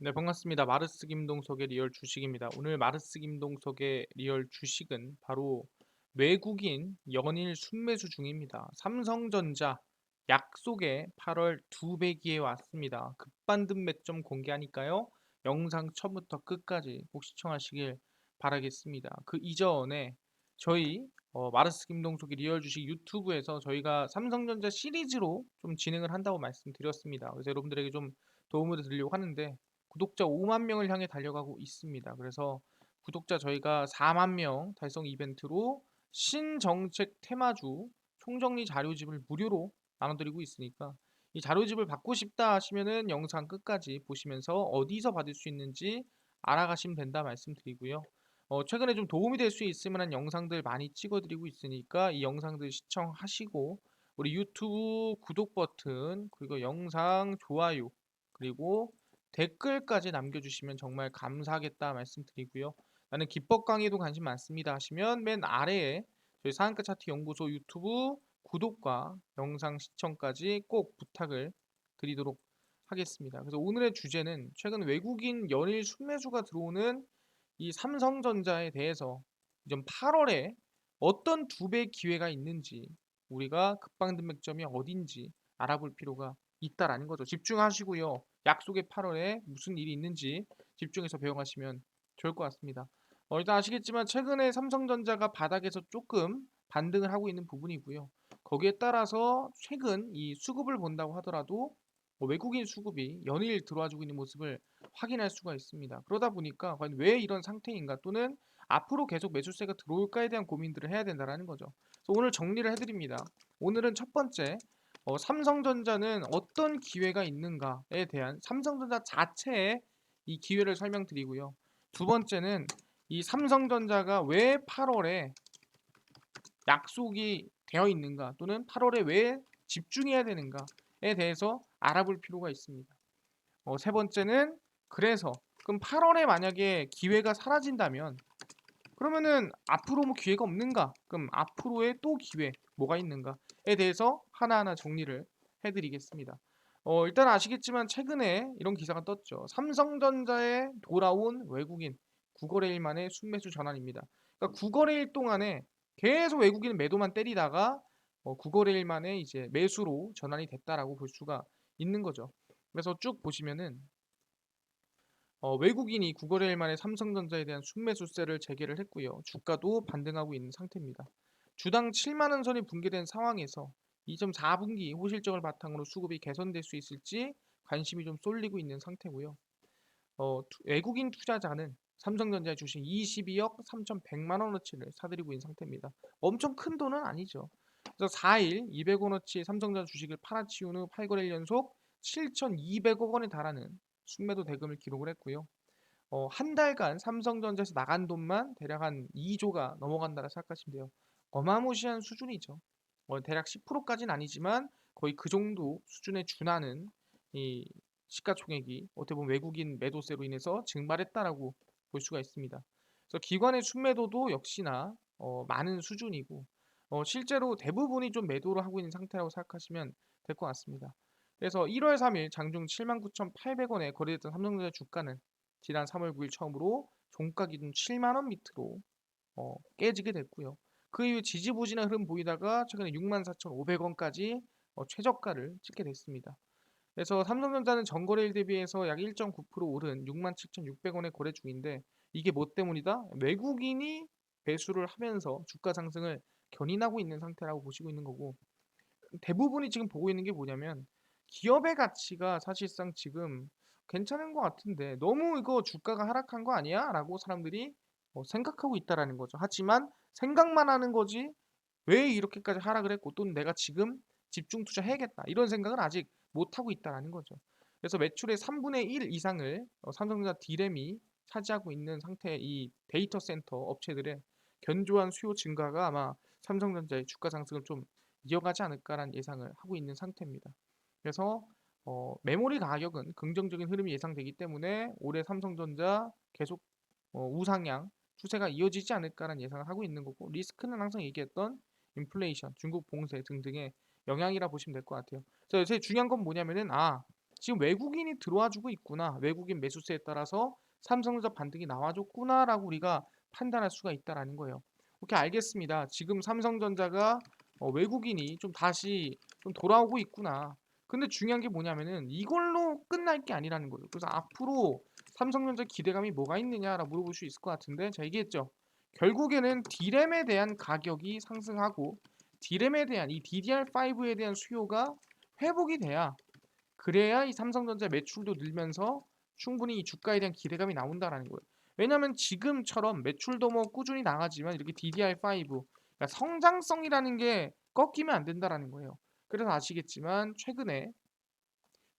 네, 반갑습니다. 마르스 김동석의 리얼 주식입니다. 오늘 마르스 김동석의 리얼 주식은 바로 외국인 연일 순매수 중입니다. 삼성전자 약속의 8월 두 배기에 왔습니다. 급반등 매점 공개하니까요. 영상 처음부터 끝까지 꼭 시청하시길 바라겠습니다. 그 이전에 저희 마르스 김동석의 리얼 주식 유튜브에서 저희가 삼성전자 시리즈로 좀 진행을 한다고 말씀드렸습니다. 그래서 여러분들에게 좀 도움을 드리려고 하는데 구독자 5만 명을 향해 달려가고 있습니다. 그래서 구독자 저희가 4만 명 달성 이벤트로 신정책 테마주 총정리 자료집을 무료로 나눠드리고 있으니까 이 자료집을 받고 싶다 하시면은 영상 끝까지 보시면서 어디서 받을 수 있는지 알아가시면 된다 말씀드리고요. 최근에 좀 도움이 될 수 있을 만한 영상들 많이 찍어드리고 있으니까 이 영상들 시청하시고 우리 유튜브 구독 버튼 그리고 영상 좋아요 그리고 댓글까지 남겨주시면 정말 감사하겠다 말씀드리고요. 나는 기법 강의도 관심 많습니다 하시면 맨 아래에 저희 상한가 차트 연구소 유튜브 구독과 영상 시청까지 꼭 부탁을 드리도록 하겠습니다. 그래서 오늘의 주제는 최근 외국인 연일 순매수가 들어오는 이 삼성전자에 대해서 좀 8월에 어떤 두 배 기회가 있는지 우리가 급방등맥점이 어딘지 알아볼 필요가 있다라는 거죠. 집중하시고요. 약속의 8월에 무슨 일이 있는지 집중해서 배워가시면 좋을 것 같습니다. 일단 아시겠지만 최근에 삼성전자가 바닥에서 조금 반등을 하고 있는 부분이고요. 거기에 따라서 최근 이 수급을 본다고 하더라도 외국인 수급이 연일 들어와주고 있는 모습을 확인할 수가 있습니다. 그러다 보니까 과연 왜 이런 상태인가 또는 앞으로 계속 매수세가 들어올까에 대한 고민들을 해야 된다는 거죠. 그래서 오늘 정리를 해드립니다. 오늘은 첫 번째 삼성전자는 어떤 기회가 있는가에 대한 삼성전자 자체의 이 기회를 설명드리고요. 두 번째는 이 삼성전자가 왜 8월에 약속이 되어 있는가 또는 8월에 왜 집중해야 되는가에 대해서 알아볼 필요가 있습니다. 세 번째는 그래서 그럼 8월에 만약에 기회가 사라진다면 그러면은 앞으로 뭐 기회가 없는가? 그럼 앞으로의 또 기회 뭐가 있는가에 대해서 하나하나 정리를 해드리겠습니다. 일단 아시겠지만 최근에 이런 기사가 떴죠. 삼성전자에 돌아온 외국인 9거래일 만에 순매수 전환입니다. 그러니까 9거래일 동안에 계속 외국인 매도만 때리다가 9거래일 만에 이제 매수로 전환이 됐다라고 볼 수가 있는 거죠. 그래서 쭉 보시면은 외국인이 9거래일 만에 삼성전자에 대한 순매수세를 재개를 했고요. 주가도 반등하고 있는 상태입니다. 주당 7만 원 선이 붕괴된 상황에서 2.4분기 호실적을 바탕으로 수급이 개선될 수 있을지 관심이 좀 쏠리고 있는 상태고요. 외국인 투자자는 삼성전자 주식 22억 3,100만 원어치를 사들이고 있는 상태입니다. 엄청 큰 돈은 아니죠. 그래서 4일 200원어치 삼성전자 주식을 팔아치운 후 8거래일 연속 7,200억 원에 달하는 순매도 대금을 기록을 했고요. 한 달간 삼성전자에서 나간 돈만 대략 한 2조가 넘어간다고 생각하시면 돼요. 어마무시한 수준이죠. 대략 10%까지는 아니지만 거의 그 정도 수준에 준하는 이 시가총액이 어떻게 보면 외국인 매도세로 인해서 증발했다라고 볼 수가 있습니다. 그래서 기관의 순매도도 역시나 많은 수준이고 실제로 대부분이 좀 매도를 하고 있는 상태라고 생각하시면 될 것 같습니다. 그래서 1월 3일 장중 79,800원에 거래됐던 삼성전자 주가는 지난 3월 9일 처음으로 종가 기준 7만 원 밑으로 깨지게 됐고요. 그 이후 지지부진한 흐름 보이다가 최근에 64,500원까지 최저가를 찍게 됐습니다. 그래서 삼성전자는 전거래일 대비해서 약 1.9% 오른 67,600원에 거래 중인데 이게 뭐 때문이다? 외국인이 매수를 하면서 주가 상승을 견인하고 있는 상태라고 보시고 있는 거고 대부분이 지금 보고 있는 게 뭐냐면 기업의 가치가 사실상 지금 괜찮은 것 같은데 너무 이거 주가가 하락한 거 아니야? 라고 사람들이 생각하고 있다라는 거죠. 하지만 생각만 하는 거지 왜 이렇게까지 하락을 했고 또는 내가 지금 집중 투자해야겠다 이런 생각은 아직 못하고 있다라는 거죠. 그래서 매출의 3분의 1 이상을 삼성전자 D램이 차지하고 있는 상태의 이 데이터 센터 업체들의 견조한 수요 증가가 아마 삼성전자의 주가 상승을 좀 이어가지 않을까라는 예상을 하고 있는 상태입니다. 그래서 메모리 가격은 긍정적인 흐름이 예상되기 때문에 올해 삼성전자 계속 우상향 추세가 이어지지 않을까라는 예상을 하고 있는 거고 리스크는 항상 얘기했던 인플레이션, 중국 봉쇄 등등의 영향이라 보시면 될 것 같아요. 그래서 요새 중요한 건 뭐냐면은 지금 외국인이 들어와 주고 있구나. 외국인 매수세에 따라서 삼성전자 반등이 나와줬구나라고 우리가 판단할 수가 있다라는 거예요. 오케이, 알겠습니다. 지금 삼성전자가 외국인이 좀 다시 좀 돌아오고 있구나. 근데 중요한 게 뭐냐면은 이걸로 끝날 게 아니라는 거예요. 그래서 앞으로 삼성전자 기대감이 뭐가 있느냐라고 물어볼 수 있을 것 같은데, 제가 얘기했죠. 결국에는 D램에 대한 가격이 상승하고 D램에 대한 이 DDR5에 대한 수요가 회복이 돼야, 그래야 이 삼성전자 매출도 늘면서 충분히 이 주가에 대한 기대감이 나온다라는 거예요. 왜냐하면 지금처럼 매출도 뭐 꾸준히 나가지만 이렇게 DDR5, 그러니까 성장성이라는 게 꺾이면 안 된다라는 거예요. 그래서 아시겠지만 최근에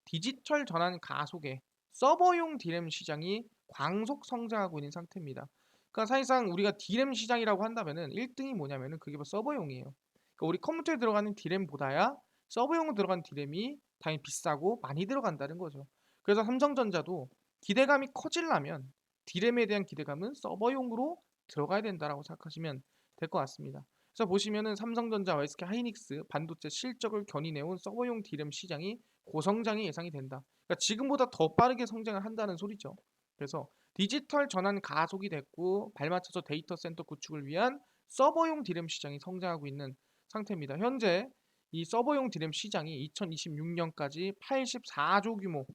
디지털 전환 가속에 서버용 D램 시장이 광속 성장하고 있는 상태입니다. 그러니까 사실상 우리가 D램 시장이라고 한다면은 1등이 뭐냐면은 그게 바로 서버용이에요. 그러니까 우리 컴퓨터에 들어가는 D램보다야 서버용으로 들어간 D램이 당연히 비싸고 많이 들어간다는 거죠. 그래서 삼성전자도 기대감이 커지려면 D램에 대한 기대감은 서버용으로 들어가야 된다라고 생각하시면 될 것 같습니다. 그래서 보시면은 삼성전자와 SK 하이닉스 반도체 실적을 견인해온 서버용 D램 시장이 고성장이 예상이 된다. 그러니까 지금보다 더 빠르게 성장을 한다는 소리죠. 그래서 디지털 전환 가속이 됐고 발맞춰서 데이터 센터 구축을 위한 서버용 D램 시장이 성장하고 있는 상태입니다. 현재 이 서버용 D램 시장이 2026년까지 84조 규모,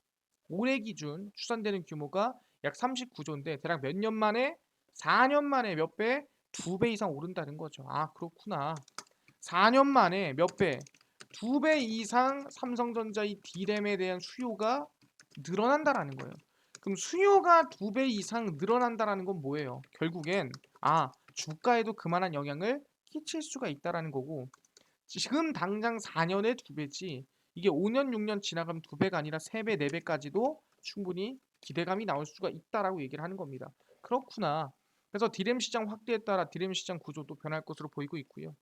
올해 기준 추산되는 규모가 약 39조인데 대략 몇 년 만에, 4년 만에 몇 배? 2배 이상 오른다는 거죠. 아, 그렇구나. 4년 만에 몇 배? 2배 이상 삼성전자의 D램에 대한 수요가 늘어난다라는 거예요. 그럼 수요가 2배 이상 늘어난다라는 건 뭐예요? 결국엔 주가에도 그만한 영향을 끼칠 수가 있다라는 거고, 지금 당장 4년에 2배지 이게 5년 6년 지나가면 2배가 아니라 3배 4배까지도 충분히 기대감이 나올 수가 있다라고 얘기를 하는 겁니다. 그렇구나. 그래서 D램 시장 확대에 따라 D램 시장 구조도 변할 것으로 보이고 있고요.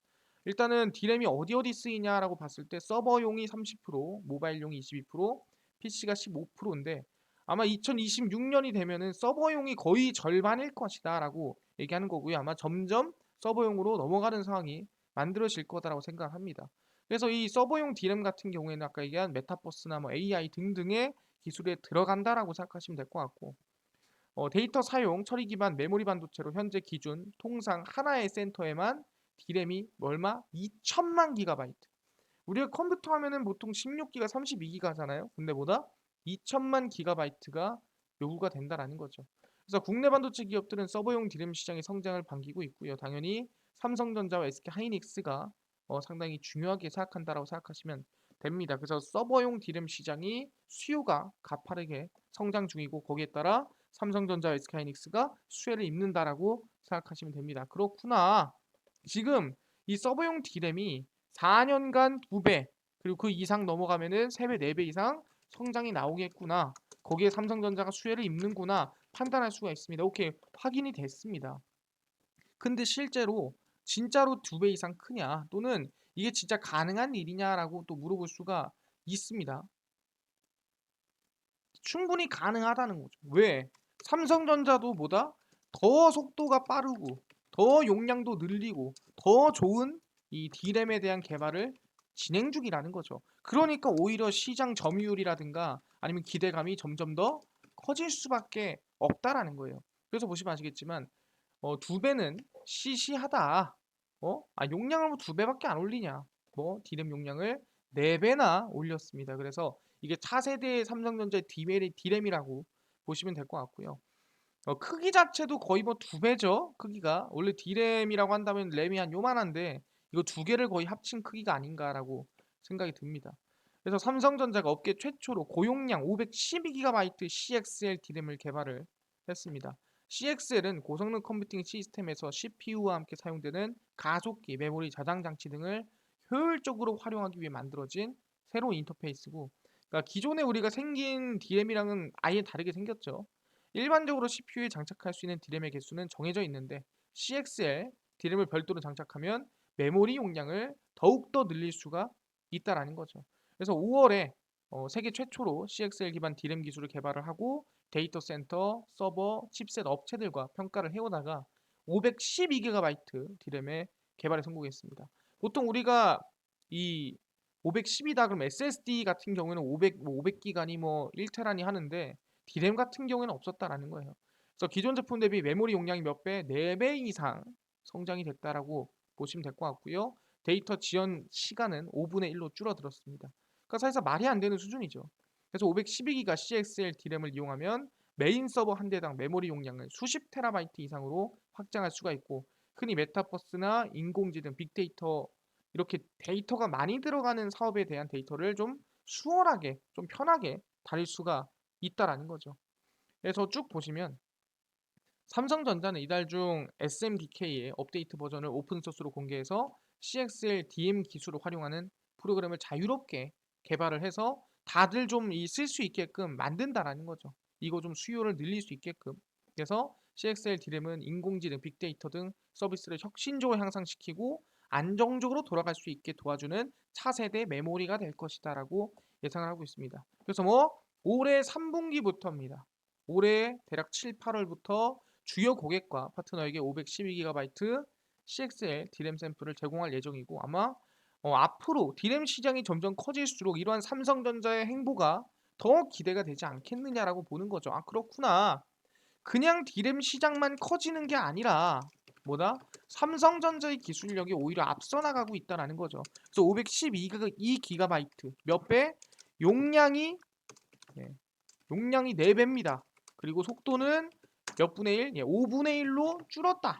일단은 D램이 어디 쓰이냐라고 봤을 때 서버용이 30%, 모바일용이 22%, PC가 15%인데 아마 2026년이 되면은 서버용이 거의 절반일 것이다라고 얘기하는 거고요. 아마 점점 서버용으로 넘어가는 상황이 만들어질 거다라고 생각합니다. 그래서 이 서버용 D램 같은 경우에는 아까 얘기한 메타버스나 뭐 AI 등등의 기술에 들어간다라고 생각하시면 될 것 같고, 데이터 사용 처리 기반 메모리 반도체로 현재 기준 통상 하나의 센터에만 D램이 얼마? 2천만 기가바이트. 우리가 컴퓨터 하면은 보통 16기가, 32기가잖아요. 근데 보다 2천만 기가바이트가 요구가 된다라는 거죠. 그래서 국내 반도체 기업들은 서버용 D램 시장의 성장을 반기고 있고요. 당연히 삼성전자와 SK 하이닉스가 상당히 중요하게 생각한다라고 생각하시면 됩니다. 그래서 서버용 D램 시장이 수요가 가파르게 성장 중이고 거기에 따라 삼성전자와 SK 하이닉스가 수혜를 입는다라고 생각하시면 됩니다. 그렇구나. 지금 이 서버용 D램이 4년간 2배, 그리고 그 이상 넘어가면은 3배, 4배 이상 성장이 나오겠구나. 거기에 삼성전자가 수혜를 입는구나 판단할 수가 있습니다. 오케이, 확인이 됐습니다. 근데 실제로 진짜로 2배 이상 크냐, 또는 이게 진짜 가능한 일이냐라고 또 물어볼 수가 있습니다. 충분히 가능하다는 거죠. 왜? 삼성전자도 보다 더 속도가 빠르고 더 용량도 늘리고 더 좋은 이 D램에 대한 개발을 진행 중이라는 거죠. 그러니까 오히려 시장 점유율이라든가 아니면 기대감이 점점 더 커질 수밖에 없다라는 거예요. 그래서 보시면 아시겠지만 2배는 시시하다. 용량을 뭐 2배밖에 안 올리냐. D램 용량을 4배나 올렸습니다. 그래서 이게 차세대의 삼성전자의 D램이라고 보시면 될 것 같고요. 크기 자체도 거의 뭐 2배죠. 크기가. 원래 D램이라고 한다면 램이 한 요만한데 이거 2개를 거의 합친 크기가 아닌가라고 생각이 듭니다. 그래서 삼성전자가 업계 최초로 고용량 512GB CXL D램을 개발을 했습니다. CXL은 고성능 컴퓨팅 시스템에서 CPU와 함께 사용되는 가속기, 메모리 저장 장치 등을 효율적으로 활용하기 위해 만들어진 새로운 인터페이스고, 그러니까 기존에 우리가 생긴 D램이랑은 아예 다르게 생겼죠. 일반적으로 CPU에 장착할 수 있는 D램의 개수는 정해져 있는데 CXL D램을 별도로 장착하면 메모리 용량을 더욱더 늘릴 수가 있다라는 거죠. 그래서 5월에 세계 최초로 CXL 기반 D램 기술을 개발을 하고 데이터 센터, 서버, 칩셋 업체들과 평가를 해오다가 512GB D램의 개발에 성공했습니다. 보통 우리가 이 510이다 그럼 SSD 같은 경우에는 500, 뭐 500기가니 뭐 1테라니 하는데 디램 같은 경우에는 없었다라는 거예요. 그래서 기존 제품 대비 메모리 용량이 몇 배? 4배 이상 성장이 됐다라고 보시면 될 것 같고요. 데이터 지연 시간은 5분의 1로 줄어들었습니다. 그러니까 사실상 말이 안 되는 수준이죠. 그래서 512기가 CXL 디램을 이용하면 메인 서버 한 대당 메모리 용량을 수십 테라바이트 이상으로 확장할 수가 있고, 흔히 메타버스나 인공지능, 빅데이터 이렇게 데이터가 많이 들어가는 사업에 대한 데이터를 좀 수월하게, 좀 편하게 다룰 수가 있다라는 거죠. 그래서 쭉 보시면 삼성전자는 이달 중 SMDK의 업데이트 버전을 오픈소스로 공개해서 CXL DM 기술을 활용하는 프로그램을 자유롭게 개발을 해서 다들 좀 쓸 수 있게끔 만든다라는 거죠. 이거 좀 수요를 늘릴 수 있게끔. 그래서 CXL DRAM은 인공지능, 빅데이터 등 서비스를 혁신적으로 향상시키고 안정적으로 돌아갈 수 있게 도와주는 차세대 메모리가 될 것이다라고 예상을 하고 있습니다. 그래서 뭐 올해 3분기부터입니다. 올해 대략 7, 8월부터 주요 고객과 파트너에게 512GB CXL 디램 샘플을 제공할 예정이고, 아마 앞으로 디램 시장이 점점 커질수록 이러한 삼성전자의 행보가 더 기대가 되지 않겠느냐라고 보는 거죠. 아, 그렇구나. 그냥 디램 시장만 커지는 게 아니라 뭐다? 삼성전자의 기술력이 오히려 앞서 나가고 있다라는 거죠. 그래서 512GB 몇 배? 용량이 네, 용량이 4배입니다. 그리고 속도는 몇 분의 1? 예, 5분의 1로 줄었다.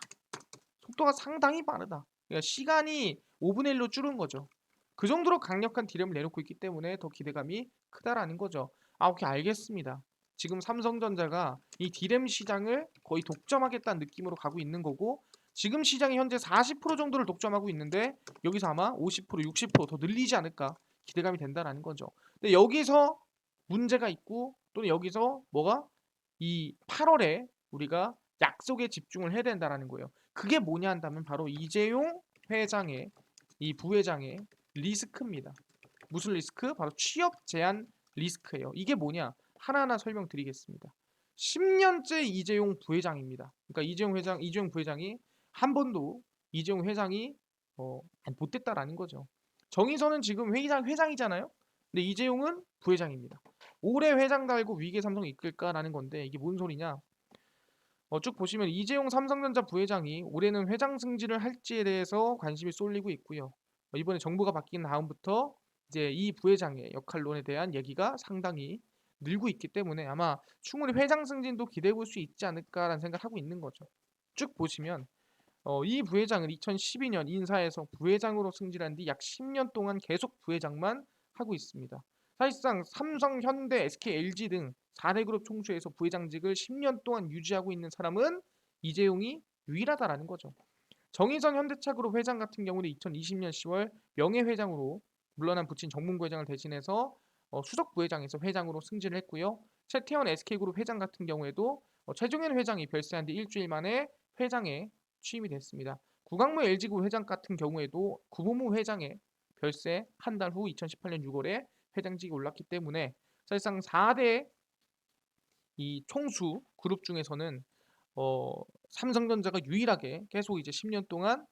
속도가 상당히 빠르다. 그러니까 시간이 5분의 1로 줄은 거죠. 그 정도로 강력한 디램을 내놓고 있기 때문에 더 기대감이 크다라는 거죠. 아, 오케이, 알겠습니다. 지금 삼성전자가 이 디램 시장을 거의 독점하겠다는 느낌으로 가고 있는 거고, 지금 시장이 현재 40% 정도를 독점하고 있는데 여기서 아마 50%, 60%더 늘리지 않을까 기대감이 된다라는 거죠. 근데 여기서 문제가 있고, 또는 여기서 뭐가 이 8월에 우리가 약속에 집중을 해야 된다라는 거예요. 그게 뭐냐 한다면 바로 이재용 회장의 이 부회장의 리스크입니다. 무슨 리스크? 바로 취업 제한 리스크예요. 이게 뭐냐? 하나하나 설명드리겠습니다. 10년째 이재용 부회장입니다. 그러니까 이재용 부회장이 한 번도 이재용 회장이 못됐다라는 거죠. 정의선은 지금 회장이잖아요. 근데 이재용은 부회장입니다. 올해 회장 달고 위기의 삼성을 이끌까라는 건데 이게 뭔 소리냐? 쭉 보시면 이재용 삼성전자 부회장이 올해는 회장 승진을 할지에 대해서 관심이 쏠리고 있고요. 이번에 정부가 바뀐 다음부터 이제 이 부회장의 역할론에 대한 얘기가 상당히 늘고 있기 때문에 아마 충분히 회장 승진도 기대해 볼 수 있지 않을까라는 생각을 하고 있는 거죠. 쭉 보시면 이 부회장은 2012년 인사에서 부회장으로 승진한 뒤 약 10년 동안 계속 부회장만 하고 있습니다. 사실상 삼성, 현대, SK, LG 등 4대 그룹 총수에서 부회장직을 10년 동안 유지하고 있는 사람은 이재용이 유일하다라는 거죠. 정의선 현대차그룹 회장 같은 경우는 2020년 10월 명예회장으로 물러난 부친 정문구 회장을 대신해서 수석 부회장에서 회장으로 승진을 했고요. 최태원 SK그룹 회장 같은 경우에도 최종현 회장이 별세한 뒤 일주일 만에 회장에 취임이 됐습니다. 구광모 LG그룹 회장 같은 경우에도 구보무 회장의 별세 한 달 후 2018년 6월에 회장직에 올랐기 때문에 사실상 4대 이 총수 그룹 중에서는 삼성전자가 유일하게 계속 이제 10년 동안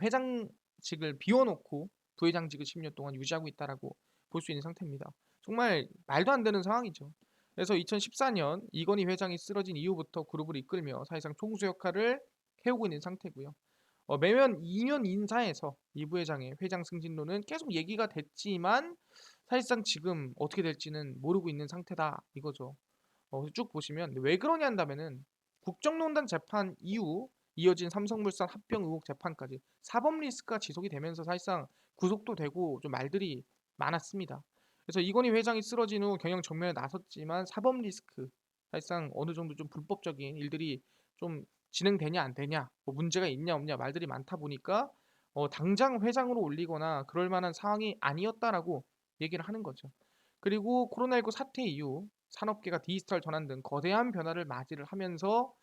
회장직을 비워놓고 부회장직을 10년 동안 유지하고 있다라고 볼 수 있는 상태입니다. 정말 말도 안 되는 상황이죠. 그래서 2014년 이건희 회장이 쓰러진 이후부터 그룹을 이끌며 사실상 총수 역할을 해오고 있는 상태고요. 매년 2년 인사에서 이 부회장의 회장 승진론은 계속 얘기가 됐지만 사실상 지금 어떻게 될지는 모르고 있는 상태다 이거죠. 쭉 보시면 왜 그러냐 한다면은 국정농단 재판 이후 이어진 삼성물산 합병 의혹 재판까지 사법 리스크가 지속이 되면서 사실상 구속도 되고 좀 말들이 많았습니다. 그래서 이건희 회장이 쓰러진 후 경영 정면에 나섰지만 사법 리스크, 사실상 어느 정도 좀 불법적인 일들이 좀 진행되냐 안 되냐, 뭐 문제가 있냐 없냐 말들이 많다 보니까 당장 회장으로 올리거나 그럴 만한 상황이 아니었다라고 얘기를 하는 거죠. 그리고 코로나19 사태 이후 산업계가 디지털 전환 등 거대한 변화를 맞이를 하면서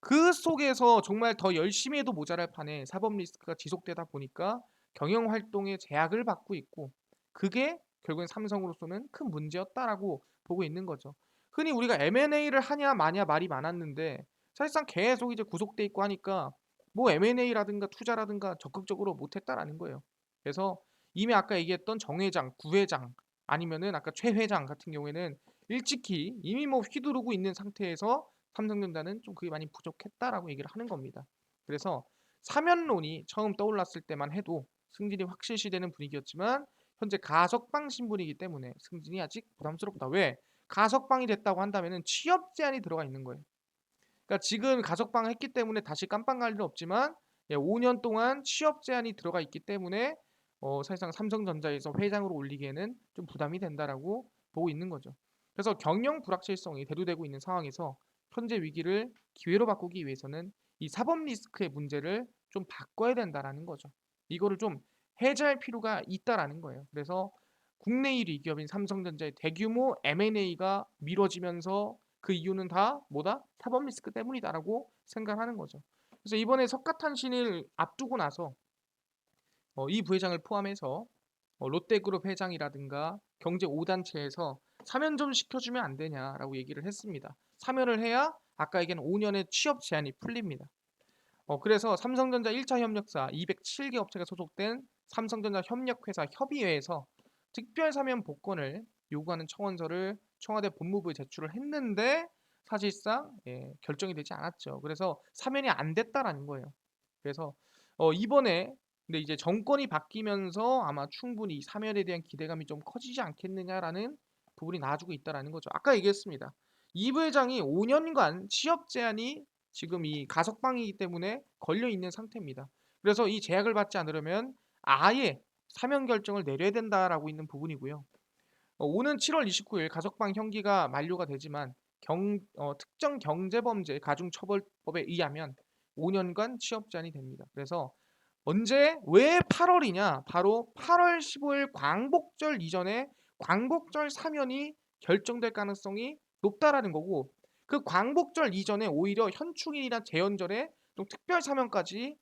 그 속에서 정말 더 열심히 해도 모자랄 판에 사법 리스크가 지속되다 보니까 경영 활동에 제약을 받고 있고, 그게 결국엔 삼성으로서는 큰 문제였다라고 보고 있는 거죠. 흔히 우리가 M&A를 하냐 마냐 말이 많았는데 사실상 계속 이제 구속돼 있고 하니까 뭐 M&A라든가 투자라든가 적극적으로 못했다라는 거예요. 그래서 이미 아까 얘기했던 정 회장, 부회장 아니면은 아까 최 회장 같은 경우에는 일찍이 이미 뭐 휘두르고 있는 상태에서 삼성전자는 좀 그게 많이 부족했다라고 얘기를 하는 겁니다. 그래서 사면론이 처음 떠올랐을 때만 해도 승진이 확실시되는 분위기였지만 현재 가석방 신분이기 때문에 승진이 아직 부담스럽다. 왜? 가석방이 됐다고 한다면은 취업 제한이 들어가 있는 거예요. 그러니까 지금 가석방 했기 때문에 다시 깜빵 갈 일은 없지만 5년 동안 취업 제한이 들어가 있기 때문에 사실상 삼성전자에서 회장으로 올리기에는 좀 부담이 된다라고 보고 있는 거죠. 그래서 경영 불확실성이 대두되고 있는 상황에서 현재 위기를 기회로 바꾸기 위해서는 이 사법 리스크의 문제를 좀 바꿔야 된다라는 거죠. 이거를 좀 해제할 필요가 있다라는 거예요. 그래서 국내 1위 기업인 삼성전자의 대규모 M&A가 미뤄지면서 그 이유는 다 뭐다? 사법 리스크 때문이다라고 생각하는 거죠. 그래서 이번에 석가탄신일 앞두고 나서 이 부회장을 포함해서 롯데그룹 회장이라든가 경제 5단체에서 사면 좀 시켜주면 안 되냐라고 얘기를 했습니다. 사면을 해야 아까 얘기한 5년의 취업 제한이 풀립니다. 그래서 삼성전자 1차 협력사 207개 업체가 소속된 삼성전자 협력회사 협의회에서 특별 사면 복권을 요구하는 청원서를 청와대 법무부에 제출을 했는데 사실상 결정이 되지 않았죠. 그래서 사면이 안 됐다라는 거예요. 그래서 이번에 근데 이제 정권이 바뀌면서 아마 충분히 이 사면에 대한 기대감이 좀 커지지 않겠느냐라는 부분이 나와주고 있다라는 거죠. 아까 얘기했습니다. 이 부회장이 5년간 취업 제한이 지금 이 가석방이기 때문에 걸려 있는 상태입니다. 그래서 이 제약을 받지 않으려면 아예 사면 결정을 내려야 된다라고 있는 부분이고요. 오는 7월 29일 가석방 형기가 만료가 되지만 특정 경제범죄 가중처벌법에 의하면 5년간 취업 제한이 됩니다. 그래서 언제 왜 8월이냐? 바로 8월 15일 광복절 이전에 광복절 사면이 결정될 가능성이 높다라는 거고 그 광복절 이전에 오히려 현충일이나 제헌절에 또 특별 사면까지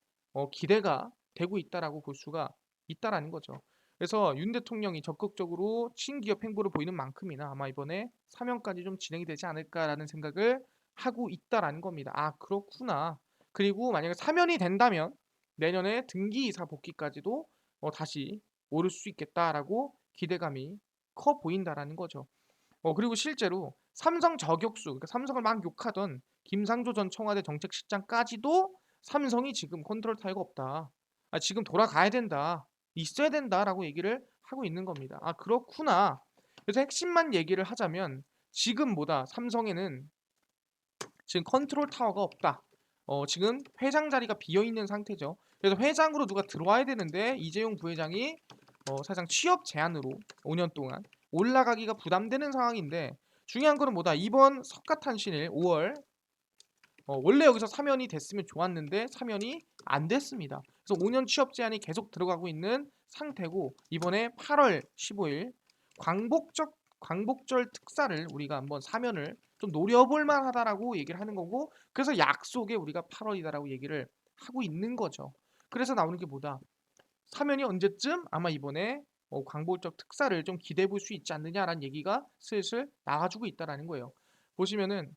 기대가 되고 있다라고 볼 수가 있다라는 거죠. 그래서 윤 대통령이 적극적으로 친기업 행보를 보이는 만큼이나 아마 이번에 사면까지 좀 진행이 되지 않을까라는 생각을 하고 있다라는 겁니다. 아, 그렇구나. 그리고 만약에 사면이 된다면 내년에 등기이사 복귀까지도 다시 오를 수 있겠다라고 기대감이 커 보인다라는 거죠. 그리고 실제로 삼성 저격수, 그러니까 삼성을 막 욕하던 김상조 전 청와대 정책실장까지도 삼성이 지금 컨트롤 타이가 없다. 아, 지금 돌아가야 된다. 있어야 된다라고 얘기를 하고 있는 겁니다. 아, 그렇구나. 그래서 핵심만 얘기를 하자면 지금보다 삼성에는 지금 컨트롤 타워가 없다. 지금 회장 자리가 비어 있는 상태죠. 그래서 회장으로 누가 들어와야 되는데 이재용 부회장이 사실상 취업 제한으로 5년 동안 올라가기가 부담되는 상황인데 중요한 거는 뭐다? 이번 석가탄신일 5월 원래 여기서 사면이 됐으면 좋았는데 사면이 안 됐습니다. 그래서 5년 취업 제한이 계속 들어가고 있는 상태고 이번에 8월 15일 광복절 특사를 우리가 한번 사면을 좀 노려볼 만하다라고 얘기를 하는 거고 그래서 약속에 우리가 8월이다라고 얘기를 하고 있는 거죠. 그래서 나오는 게 뭐다? 사면이 언제쯤? 아마 이번에 광복절 특사를 좀 기대해 볼 수 있지 않느냐라는 얘기가 슬슬 나와주고 있다라는 거예요. 보시면은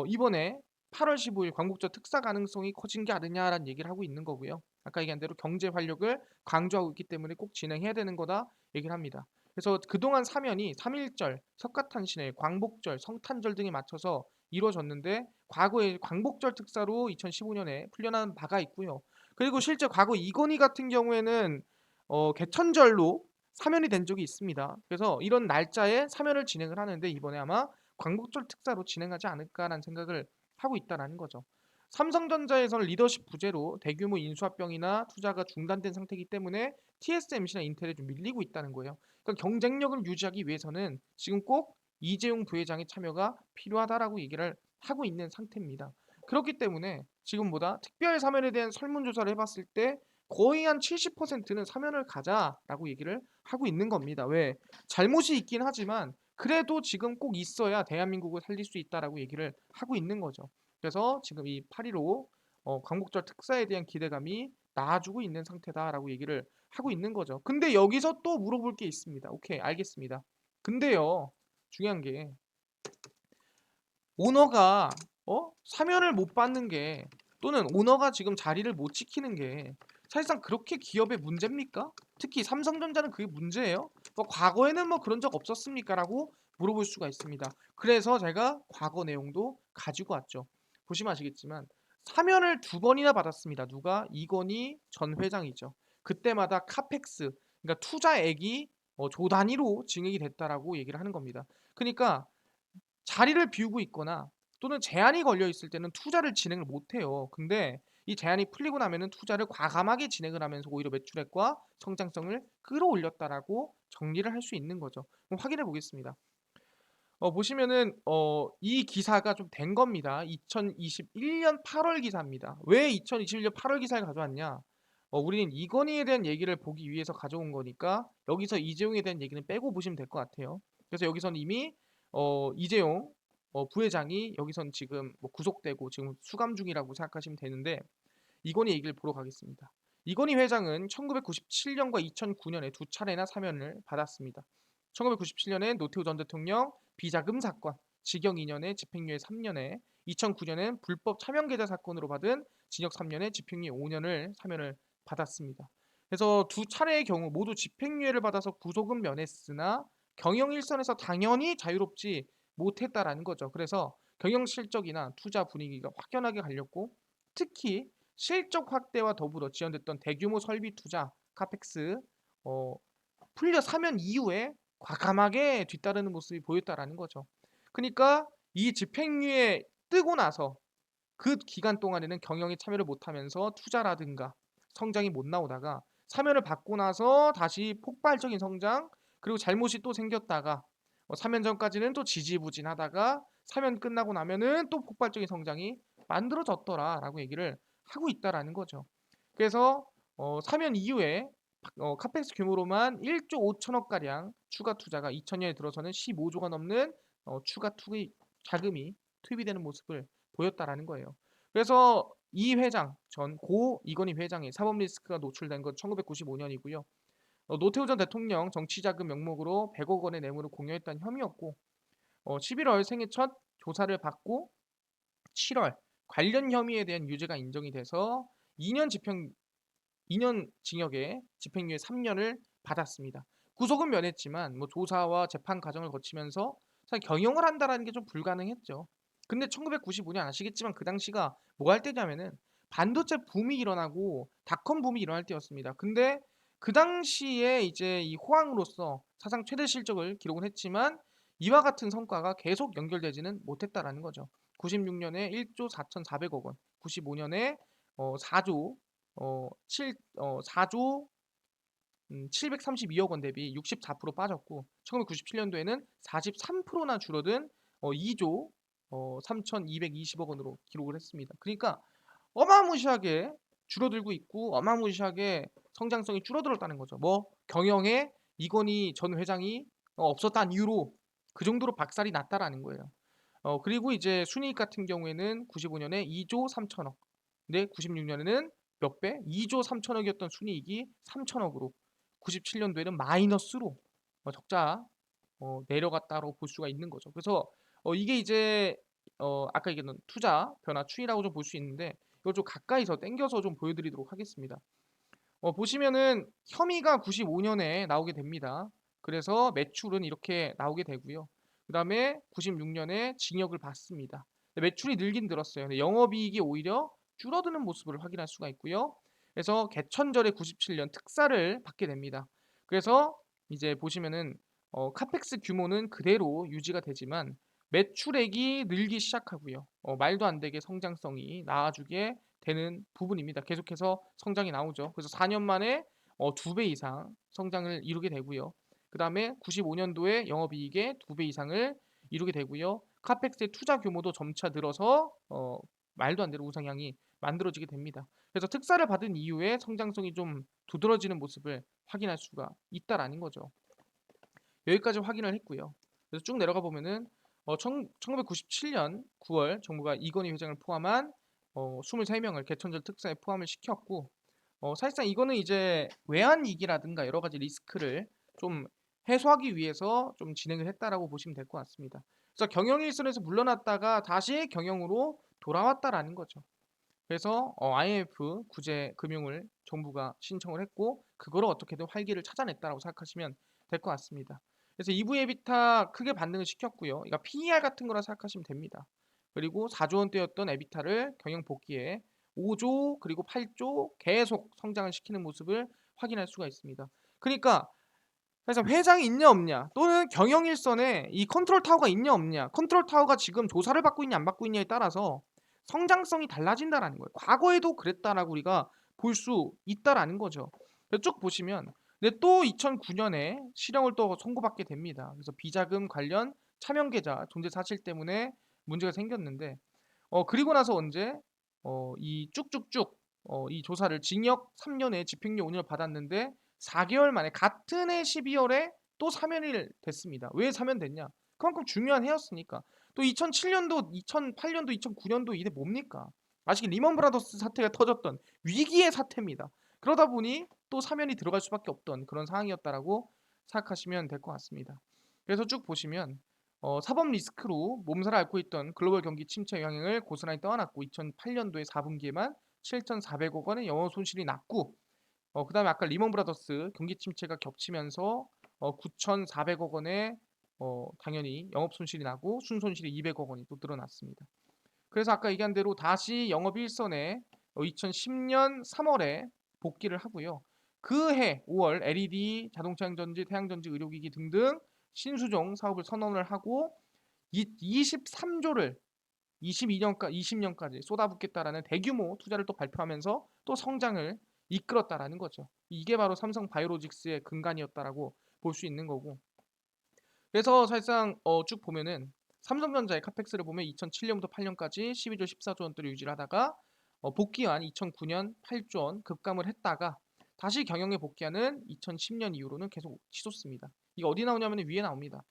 이번에 8월 15일 광복절 특사 가능성이 커진 게 아니냐라는 얘기를 하고 있는 거고요. 아까 얘기한 대로 경제 활력을 강조하고 있기 때문에 꼭 진행해야 되는 거다 얘기를 합니다. 그래서 그동안 사면이 3.1절, 석가탄신일, 광복절, 성탄절 등에 맞춰서 이루어졌는데 과거에 광복절 특사로 2015년에 풀려난 바가 있고요. 그리고 실제 과거 이건희 같은 경우에는 개천절로 사면이 된 적이 있습니다. 그래서 이런 날짜에 사면을 진행을 하는데 이번에 아마 광복절 특사로 진행하지 않을까라는 생각을 하고 있다라는 거죠. 삼성전자에서는 리더십 부재로 대규모 인수합병이나 투자가 중단된 상태이기 때문에 TSMC나 인텔에 좀 밀리고 있다는 거예요. 그러니까 경쟁력을 유지하기 위해서는 지금 꼭 이재용 부회장의 참여가 필요하다라고 얘기를 하고 있는 상태입니다. 그렇기 때문에 지금보다 특별 사면에 대한 설문조사를 해봤을 때 거의 한 70%는 사면을 가자라고 얘기를 하고 있는 겁니다. 왜? 잘못이 있긴 하지만 그래도 지금 꼭 있어야 대한민국을 살릴 수 있다라고 얘기를 하고 있는 거죠. 그래서 지금 이 8.15 광복절 특사에 대한 기대감이 나아지고 있는 상태다라고 얘기를 하고 있는 거죠. 근데 여기서 또 물어볼 게 있습니다. 오케이, 알겠습니다. 근데요, 중요한 게 오너가 사면을 못 받는 게 또는 오너가 지금 자리를 못 지키는 게 사실상 그렇게 기업의 문제입니까? 특히 삼성전자는 그게 문제예요. 과거에는 뭐 그런 적 없었습니까라고 물어볼 수가 있습니다. 그래서 제가 과거 내용도 가지고 왔죠. 보시면 아시겠지만 사면을 두 번이나 받았습니다. 누가? 이건희 전 회장이죠. 그때마다 카펙스, 그러니까 투자액이 조 단위로 증액이 됐다라고 얘기를 하는 겁니다. 그러니까 자리를 비우고 있거나 또는 제한이 걸려 있을 때는 투자를 진행을 못 해요. 근데 이 제한이 풀리고 나면은 투자를 과감하게 진행을 하면서 오히려 매출액과 성장성을 끌어올렸다라고 정리를 할 수 있는 거죠. 그럼 확인해 보겠습니다. 보시면은 이 기사가 좀 된 겁니다. 2021년 8월 기사입니다. 왜 2021년 8월 기사를 가져왔냐? 우리는 이건희에 대한 얘기를 보기 위해서 가져온 거니까 여기서 이재용에 대한 얘기는 빼고 보시면 될 것 같아요. 그래서 여기서는 이미 이재용 부회장이 여기선 지금 뭐 구속되고 지금 수감 중이라고 생각하시면 되는데 이건희 얘기를 보러 가겠습니다. 이건희 회장은 1997년과 2009년에 두 차례나 사면을 받았습니다. 1997년엔 노태우 전 대통령 비자금 사건, 징역 2년에 집행유예 3년에 2009년엔 불법 차명 계좌 사건으로 받은 징역 3년에 집행유예 5년을 사면을 받았습니다. 그래서 두 차례의 경우 모두 집행유예를 받아서 구속은 면했으나 경영 일선에서 당연히 자유롭지 못했다라는 거죠. 그래서 경영 실적이나 투자 분위기가 확연하게 갈렸고 특히 실적 확대와 더불어 지연됐던 대규모 설비 투자 카펙스 어, 풀려 사면 이후에 과감하게 뒤따르는 모습이 보였다라는 거죠. 그러니까 이 집행유예 뜨고 나서 그 기간 동안에는 경영에 참여를 못하면서 투자라든가 성장이 못 나오다가 사면을 받고 나서 다시 폭발적인 성장 그리고 잘못이 또 생겼다가 사면 전까지는 또 지지부진하다가 사면 끝나고 나면은 또 폭발적인 성장이 만들어졌더라라고 얘기를 하고 있다라는 거죠. 그래서 사면 이후에 카펙스 규모로만 1조 5천억 가량 추가 투자가 2000년에 들어서는 15조가 넘는 추가 투기 자금이 투입이 되는 모습을 보였다라는 거예요. 그래서 이 회장 전 고 이건희 회장의 사법 리스크가 노출된 건 1995년이고요. 노태우 전 대통령 정치자금 명목으로 100억 원의 뇌물을 공여했다는 혐의였고 11월 생애 첫 조사를 받고 7월 관련 혐의에 대한 유죄가 인정이 돼서 2년 집행 2년 징역에 집행유예 3년을 받았습니다. 구속은 면했지만 뭐 조사와 재판 과정을 거치면서 사실 경영을 한다라는 게 좀 불가능했죠. 근데 1995년 아시겠지만 그 당시가 뭐 할 때냐면은 반도체 붐이 일어나고 닷컴 붐이 일어날 때였습니다. 근데 그 당시에 이제 이 호황으로서 사상 최대 실적을 기록은 했지만 이와 같은 성과가 계속 연결되지는 못했다라는 거죠. 96년에 1조 4,400억 원, 95년에 4조 4조 732억 원 대비 64% 빠졌고 1997년도에는 43%나 줄어든 2조 3,220억 원으로 기록을 했습니다. 그러니까 어마무시하게 줄어들고 있고 어마무시하게 성장성이 줄어들었다는 거죠. 뭐 경영에 이건희 전 회장이 없었다는 이유로 그 정도로 박살이 났다라는 거예요. 그리고 이제 순이익 같은 경우에는 95년에 2조 3천억, 근데 96년에는 몇 배? 2조 3천억이었던 순이익이 3천억으로 97년도에는 마이너스로 적자 내려갔다고 볼 수가 있는 거죠. 그래서 이게 이제 아까 얘기했던 투자 변화 추이라고 좀 볼 수 있는데 이걸 좀 가까이서 당겨서 좀 보여드리도록 하겠습니다. 보시면은 혐의가 95년에 나오게 됩니다. 그래서 매출은 이렇게 나오게 되고요. 그다음에 96년에 징역을 받습니다. 매출이 늘긴 늘었어요. 근데 영업이익이 오히려 줄어드는 모습을 확인할 수가 있고요. 그래서 개천절에 97년 특사를 받게 됩니다. 그래서 이제 보시면은 카펙스 규모는 그대로 유지가 되지만 매출액이 늘기 시작하고요. 말도 안 되게 성장성이 나아지게 되는 부분입니다. 계속해서 성장이 나오죠. 그래서 4년 만에 2배 이상 성장을 이루게 되고요. 그 다음에 95년도에 영업이익의 2배 이상을 이루게 되고요. 카펙스의 투자 규모도 점차 늘어서 말도 안 되는 우상향이 만들어지게 됩니다. 그래서 특사를 받은 이후에 성장성이 좀 두드러지는 모습을 확인할 수가 있다라는 거죠. 여기까지 확인을 했고요. 그래서 쭉 내려가 보면은 1997년 9월 정부가 이건희 회장을 포함한 23명을 개천절 특사에 포함을 시켰고 사실상 이거는 이제 외환위기라든가 여러 가지 리스크를 좀 해소하기 위해서 좀 진행을 했다라고 보시면 될 것 같습니다. 그래서 경영 일선에서 물러났다가 다시 경영으로 돌아왔다라는 거죠. 그래서 IMF 구제 금융을 정부가 신청을 했고 그거를 어떻게든 활기를 찾아냈다라고 생각하시면 될 것 같습니다. 그래서 EV 에비타 크게 반등을 시켰고요. 그러니까 PER 같은 거라 생각하시면 됩니다. 그리고 4조 원대였던 에비타를 경영 복귀에 5조 그리고 8조 계속 성장을 시키는 모습을 확인할 수가 있습니다. 그러니까 그래서 회장이 있냐 없냐 또는 경영일선에 이 컨트롤 타워가 있냐 없냐 컨트롤 타워가 지금 조사를 받고 있냐 안 받고 있냐에 따라서 성장성이 달라진다라는 거예요. 과거에도 그랬다라고 우리가 볼 수 있다라는 거죠. 쭉 보시면 근데 또 2009년에 실형을 또 선고받게 됩니다. 그래서 비자금 관련 차명계좌 존재 사실 때문에 문제가 생겼는데 그리고 나서 언제 이 쭉쭉쭉 이 조사를 징역 3년에 집행유예 5년을 받았는데 4개월 만에 같은 해 12월에 또 사면이 됐습니다. 왜 사면됐냐? 그만큼 중요한 해였으니까. 또 2007년도, 2008년도, 2009년도 이게 뭡니까? 아시기 리먼 브라더스 사태가 터졌던 위기의 사태입니다. 그러다 보니 또 사면이 들어갈 수밖에 없던 그런 상황이었다라고 생각하시면 될 것 같습니다. 그래서 쭉 보시면 사법 리스크로 몸살을 앓고 있던 글로벌 경기 침체 영향을 고스란히 떠안았고 2008년도에 4분기에만 7,400억 원의 영업 손실이 났고 그다음에 아까 리먼 브라더스 경기 침체가 겹치면서 9,400억 원의 당연히 영업 손실이 나고 순손실이 200억 원이 또 늘어났습니다. 그래서 아까 얘기한 대로 다시 영업 일선에 2010년 3월에 복귀를 하고요. 그 해 5월 LED, 자동차 행전지, 태양전지, 의료기기 등등 신수종 사업을 선언을 하고 23조를 20년까지 쏟아붓겠다라는 대규모 투자를 또 발표하면서 또 성장을 이끌었다라는 거죠. 이게 바로 삼성 바이오로직스의 근간이었다라고 볼 수 있는 거고. 그래서 사실상 쭉 보면은 삼성전자의 카펙스를 보면 2007년부터 8년까지 12조 14조 원대를 유지를 하다가 복귀한 2009년 8조 원 급감을 했다가 다시 경영에 복귀하는 2010년 이후로는 계속 치솟습니다. 이게 어디 나오냐면 위에 나옵니다.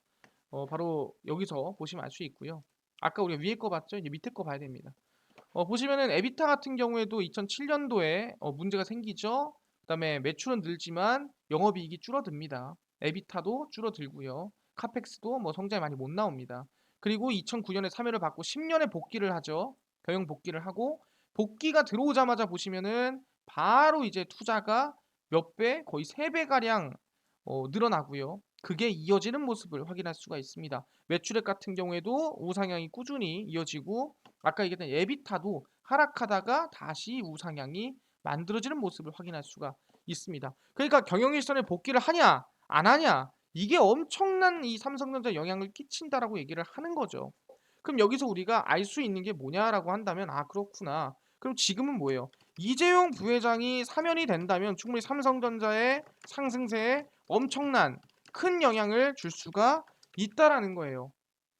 바로 여기서 보시면 알 수 있고요. 아까 우리가 위에 거 봤죠? 이제 밑에 거 봐야 됩니다. 보시면은 에비타 같은 경우에도 2007년도에 문제가 생기죠. 그다음에 매출은 늘지만 영업이익이 줄어듭니다. 에비타도 줄어들고요. 카펙스도 뭐 성장이 많이 못 나옵니다. 그리고 2009년에 사면을 받고 10년에 복귀를 하죠. 경영 복귀를 하고 복귀가 들어오자마자 보시면은 바로 이제 투자가 몇 배, 거의 3배 가량 늘어나고요. 그게 이어지는 모습을 확인할 수가 있습니다. 매출액 같은 경우에도 우상향이 꾸준히 이어지고 아까 얘기했던 에비타도 하락하다가 다시 우상향이 만들어지는 모습을 확인할 수가 있습니다. 그러니까 경영일선에 복귀를 하냐 안 하냐 이게 엄청난 이 삼성전자 영향을 끼친다라고 얘기를 하는 거죠. 그럼 여기서 우리가 알 수 있는 게 뭐냐라고 한다면 아 그렇구나. 그럼 지금은 뭐예요? 이재용 부회장이 사면이 된다면 충분히 삼성전자의 상승세에 엄청난 큰 영향을 줄 수가 있다라는 거예요.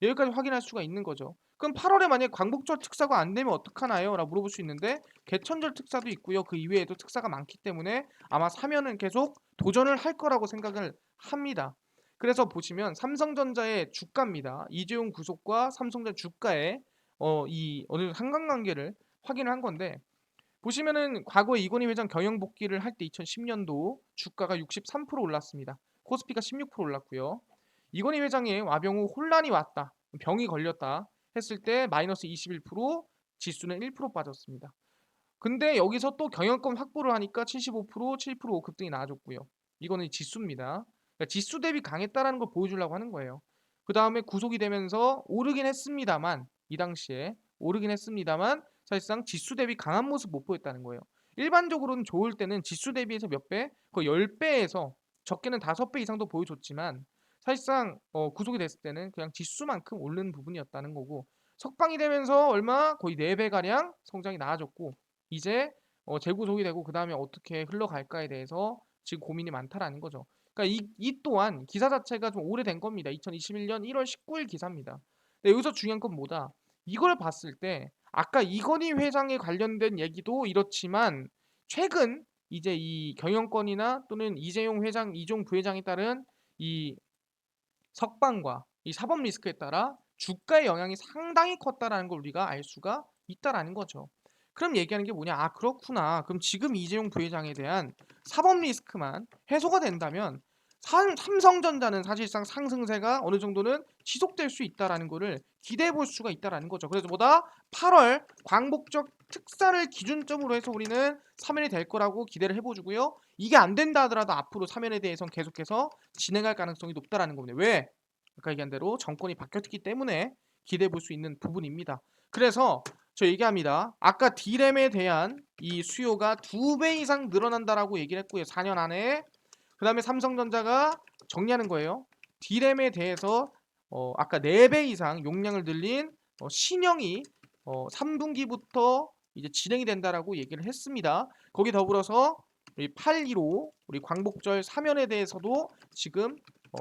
여기까지 확인할 수가 있는 거죠. 그럼 8월에 만약에 광복절 특사가 안 되면 어떡하나요? 라고 물어볼 수 있는데 개천절 특사도 있고요. 그 이외에도 특사가 많기 때문에 아마 사면은 계속 도전을 할 거라고 생각을 합니다. 그래서 보시면 삼성전자의 주가입니다. 이재용 구속과 삼성전자 주가의 이 어느 정도 상관관계를 확인을 한 건데 보시면은 과거에 이건희 회장 경영 복귀를 할 때 2010년도 주가가 63% 올랐습니다. 코스피가 16% 올랐고요. 이건희 회장의 와병 후 혼란이 왔다. 병이 걸렸다 했을 때 마이너스 21% 지수는 1% 빠졌습니다. 근데 여기서 또 경영권 확보를 하니까 75%, 7% 급등이 나와줬고요. 이거는 지수입니다. 그러니까 지수 대비 강했다라는 걸 보여주려고 하는 거예요. 그 다음에 구속이 되면서 오르긴 했습니다만 이 당시에 오르긴 했습니다만 사실상 지수 대비 강한 모습 못 보였다는 거예요. 일반적으로는 좋을 때는 지수 대비해서 몇 배? 거의 10배에서 적게는 5배 이상도 보여줬지만 사실상 구속이 됐을 때는 그냥 지수만큼 오르는 부분이었다는 거고 석방이 되면서 얼마? 거의 4배가량 성장이 나아졌고 이제 재구속이 되고 그다음에 어떻게 흘러갈까에 대해서 지금 고민이 많다라는 거죠. 그러니까 이 또한 기사 자체가 좀 오래된 겁니다. 2021년 1월 19일 기사입니다. 근데 여기서 중요한 건 뭐다? 이걸 봤을 때 아까 이건희 회장에 관련된 얘기도 이렇지만 최근 이제 이 경영권이나 또는 이재용 회장, 이종 부회장에 따른 이 석방과 이 사법 리스크에 따라 주가의 영향이 상당히 컸다라는 걸 우리가 알 수가 있다라는 거죠. 그럼 얘기하는 게 뭐냐? 아 그렇구나. 그럼 지금 이재용 부회장에 대한 사법 리스크만 해소가 된다면 삼성전자는 사실상 상승세가 어느 정도는 지속될 수 있다라는 거를 기대해 볼 수가 있다라는 거죠. 그래서 보다 8월 광복절 특사를 기준점으로 해서 우리는 3연이 될 거라고 기대를 해보주고요. 이게 안 된다 하더라도 앞으로 3연에 대해서는 계속해서 진행할 가능성이 높다라는 겁니다. 왜? 아까 얘기한 대로 정권이 바뀌었기 때문에 기대해 볼 수 있는 부분입니다. 그래서 저 얘기합니다. 아까 D램에 대한 이 수요가 2배 이상 늘어난다라고 얘기를 했고요. 4년 안에. 그 다음에 삼성전자가 정리하는 거예요. D램에 대해서 아까 4배 이상 용량을 늘린 신형이 3분기부터 이제 진행이 된다라고 얘기를 했습니다. 거기 더불어서 우리 8.15 우리 광복절 3연에 대해서도 지금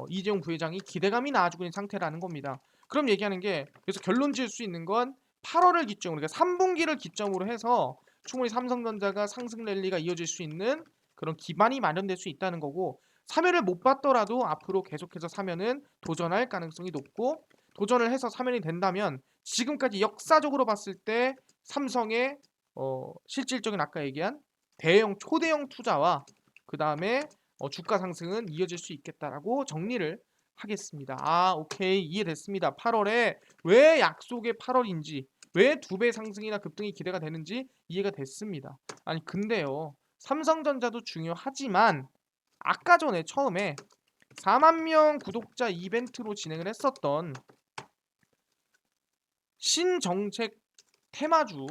이재용 부회장이 기대감이 나아지고 있는 상태라는 겁니다. 그럼 얘기하는 게 그래서 결론 지을 수 있는 건 8월을 기점으로 그러니까 3분기를 기점으로 해서 충분히 삼성전자가 상승 랠리가 이어질 수 있는 그런 기반이 마련될 수 있다는 거고 3연을 못 봤더라도 앞으로 계속해서 3연은 도전할 가능성이 높고 도전을 해서 3연이 된다면 지금까지 역사적으로 봤을 때 삼성의 실질적인 아까 얘기한 대형 초대형 투자와 그 다음에 주가 상승은 이어질 수 있겠다라고 정리를 하겠습니다. 아, 오케이, 이해됐습니다. 8월에 왜 약속의 8월인지 왜 2배 상승이나 급등이 기대가 되는지 이해가 됐습니다. 아니 근데요, 삼성전자도 중요하지만 아까 전에 처음에 4만 명 구독자 이벤트로 진행을 했었던 신정책 테마주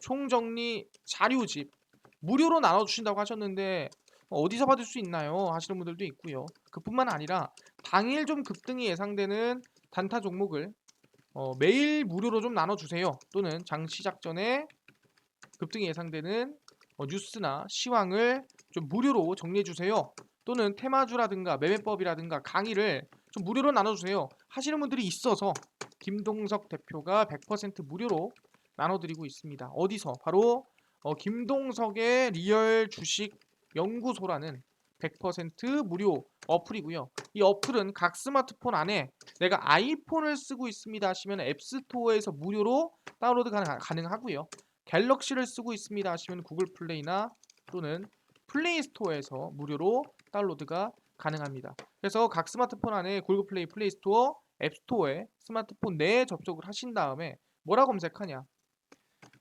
총정리 자료집 무료로 나눠주신다고 하셨는데 어디서 받을 수 있나요? 하시는 분들도 있고요. 그뿐만 아니라 당일 좀 급등이 예상되는 단타 종목을 매일 무료로 좀 나눠주세요. 또는 장 시작 전에 급등이 예상되는 뉴스나 시황을 좀 무료로 정리해주세요. 또는 테마주라든가 매매법이라든가 강의를 좀 무료로 나눠주세요. 하시는 분들이 있어서 김동석 대표가 100% 무료로 나눠드리고 있습니다. 어디서? 바로 김동석의 리얼 주식 연구소라는 100% 무료 어플이고요. 이 어플은 각 스마트폰 안에 내가 아이폰을 쓰고 있습니다 하시면 앱스토어에서 무료로 다운로드 가능하고요. 갤럭시를 쓰고 있습니다 하시면 구글 플레이나 또는 플레이 스토어에서 무료로 다운로드가 가능합니다. 그래서 각 스마트폰 안에 구글 플레이, 플레이 스토어, 앱 스토어에 스마트폰 내에 접속을 하신 다음에 뭐라 검색하냐?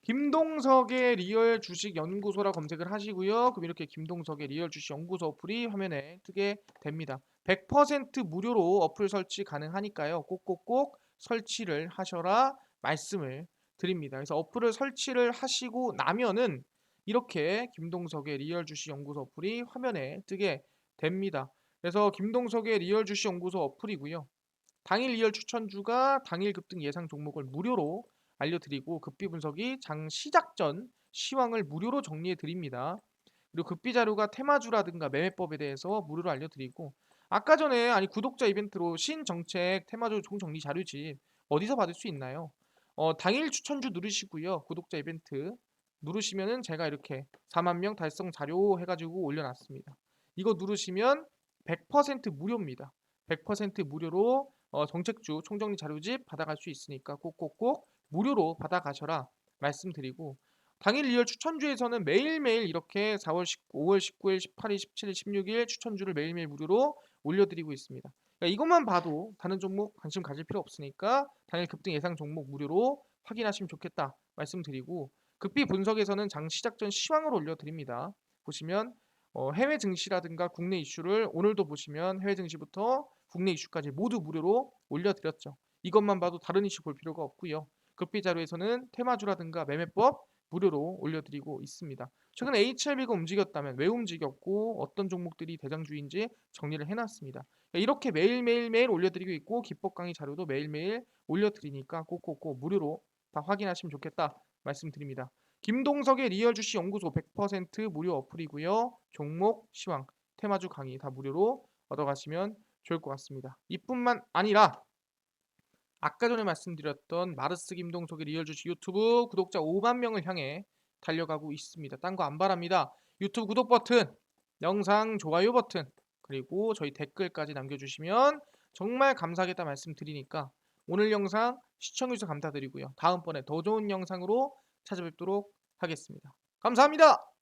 김동석의 리얼 주식 연구소라 검색을 하시고요. 그럼 이렇게 김동석의 리얼 주식 연구소 어플이 화면에 뜨게 됩니다. 100% 무료로 어플 설치 가능하니까요. 꼭꼭꼭 설치를 하셔라 말씀을 드립니다. 그래서 어플을 설치를 하시고 나면은 이렇게 김동석의 리얼 주식 연구소 어플이 화면에 뜨게 됩니다. 그래서 김동석의 리얼 주식 연구소 어플이고요. 당일 리얼 추천주가 당일 급등 예상 종목을 무료로 알려드리고 급비 분석이 장 시작 전 시황을 무료로 정리해 드립니다. 그리고 급비 자료가 테마주라든가 매매법에 대해서 무료로 알려드리고 아까 전에 구독자 이벤트로 신정책 테마주 총정리 자료집 어디서 받을 수 있나요? 당일 추천주 누르시고요. 구독자 이벤트 누르시면은 제가 이렇게 4만 명 달성 자료 해가지고 올려놨습니다. 이거 누르시면 100% 무료입니다. 100% 무료로 정책주 총정리 자료집 받아갈 수 있으니까 꼭꼭꼭 무료로 받아가셔라 말씀드리고 당일 리얼 추천주에서는 매일매일 이렇게 4월 19, 5월 19일, 18일, 17일, 16일 추천주를 매일매일 무료로 올려드리고 있습니다. 그러니까 이것만 봐도 다른 종목 관심 가질 필요 없으니까 당일 급등 예상 종목 무료로 확인하시면 좋겠다 말씀드리고 급비 분석에서는 장 시작 전 시황을 올려드립니다. 보시면 해외 증시라든가 국내 이슈를 오늘도 보시면 해외 증시부터 국내 이슈까지 모두 무료로 올려드렸죠. 이것만 봐도 다른 이슈 볼 필요가 없고요. 급비 자료에서는 테마주라든가 매매법 무료로 올려드리고 있습니다. 최근 HLB가 움직였다면 왜 움직였고 어떤 종목들이 대장주인지 정리를 해놨습니다. 이렇게 매일매일 올려드리고 있고 기법 강의 자료도 매일매일 올려드리니까 꼭꼭꼭 무료로 다 확인하시면 좋겠다 말씀드립니다. 김동석의 리얼 주식 연구소 100% 무료 어플이고요. 종목, 시황, 테마주 강의 다 무료로 얻어가시면 좋을 것 같습니다. 이뿐만 아니라 아까 전에 말씀드렸던 마르스 김동석의 리얼 주식 유튜브 구독자 5만 명을 향해 달려가고 있습니다. 딴 거 안 바랍니다. 유튜브 구독 버튼, 영상 좋아요 버튼, 그리고 저희 댓글까지 남겨주시면 정말 감사하겠다 말씀드리니까 오늘 영상 시청해주셔서 감사드리고요. 다음번에 더 좋은 영상으로 찾아뵙도록 하겠습니다. 감사합니다.